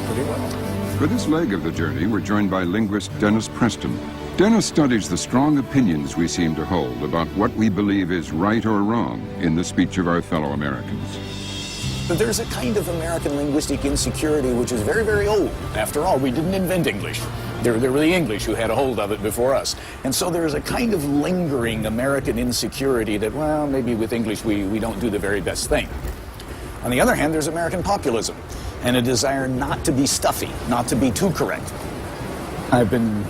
pretty well. For this leg of the journey, we're joined by linguist Dennis Preston. Dennis studies the strong opinions we seem to hold about what we believe is right or wrong in the speech of our fellow Americans. But there's a kind of American linguistic insecurity which is very, very old. After all, we didn't invent English. There were the English who had a hold of it before us. And so there's a kind of lingering American insecurity that, well, maybe with English we don't do the very best thing. On the other hand, there's American populism and a desire not to be stuffy, not to be too correct. I've been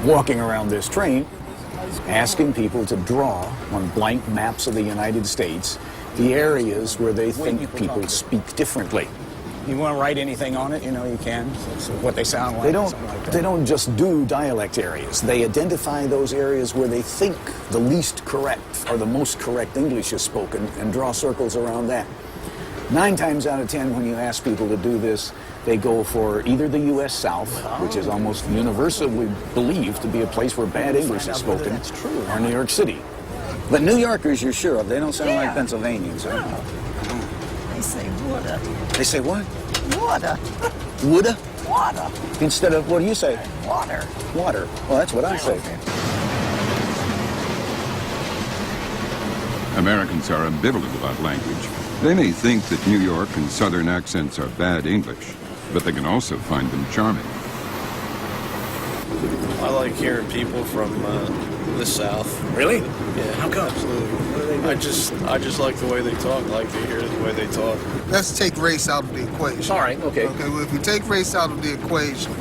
walking around this train asking people to draw on blank maps of the United States the areas where they think people speak differently. You want to write anything on it, you know, you can. So what they sound like. They don't just do dialect areas. They identify those areas where they think the least correct or the most correct English is spoken and draw circles around that. 9 times out of 10, when you ask people to do this, they go for either the U.S. South, which is almost universally believed to be a place where bad English is spoken, or New York City. But New Yorkers, you're sure of, they don't sound like Pennsylvanians, huh? They say water. They say what? Water. Woulda? Water. Instead of, what do you say? Water. Water. Well, that's what I say. Americans are ambivalent about language. They may think that New York and Southern accents are bad English, but they can also find them charming. I like hearing people from the South. Really? Yeah. How come? Absolutely. I just like the way they talk. I like to hear the way they talk. Let's take race out of the equation. All right, okay. Okay, well, if we take race out of the equation,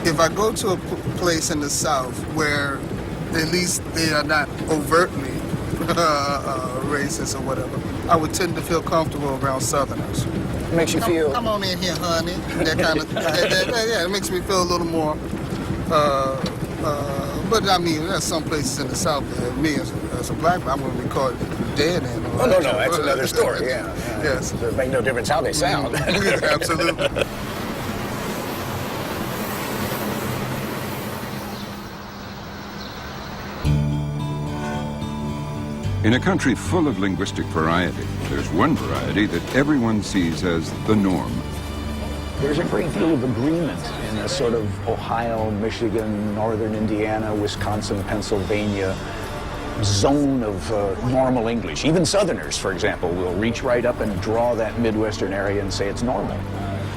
if I go to a place in the South where at least they are not overtly racist or whatever, I would tend to feel comfortable around Southerners. It makes you feel... Come on in here, honey. That kind of... yeah, it makes me feel a little more... but I mean, there's some places in the South that me as a black man, I wouldn't be called dead in. Oh, no, that's another story, yeah. Yes. It makes no difference how they sound. Yeah, absolutely. In a country full of linguistic variety, there's one variety that everyone sees as the norm. There's a great deal of agreement in a sort of Ohio, Michigan, northern Indiana, Wisconsin, Pennsylvania zone of normal English. Even Southerners, for example, will reach right up and draw that Midwestern area and say it's normal.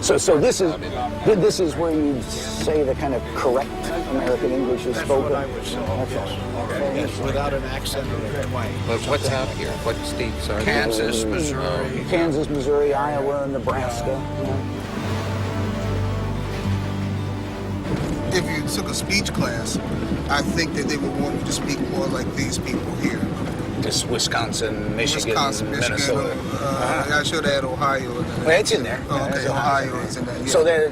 So this is where you say the kind of correct American English is spoken. That's what I would say. Yes, without an accent in any way. But what's out here? What states are Kansas, Missouri. Kansas, Missouri, Iowa, Nebraska. If you took a speech class, I think that they would want you to speak more like these people here. This Wisconsin, Michigan, Minnesota. I should add Ohio. Well, it's in there. Oh, okay, Ohio is in there.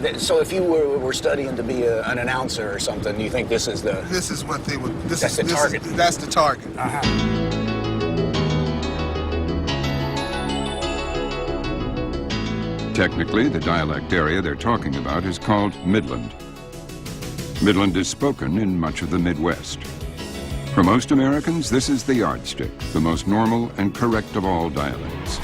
Yeah. So if you were studying to be an announcer or something, you think this is the... This is what they would... That's the target. That's the target. Technically, the dialect area they're talking about is called Midland. Midland is spoken in much of the Midwest. For most Americans, this is the yardstick, the most normal and correct of all dialects.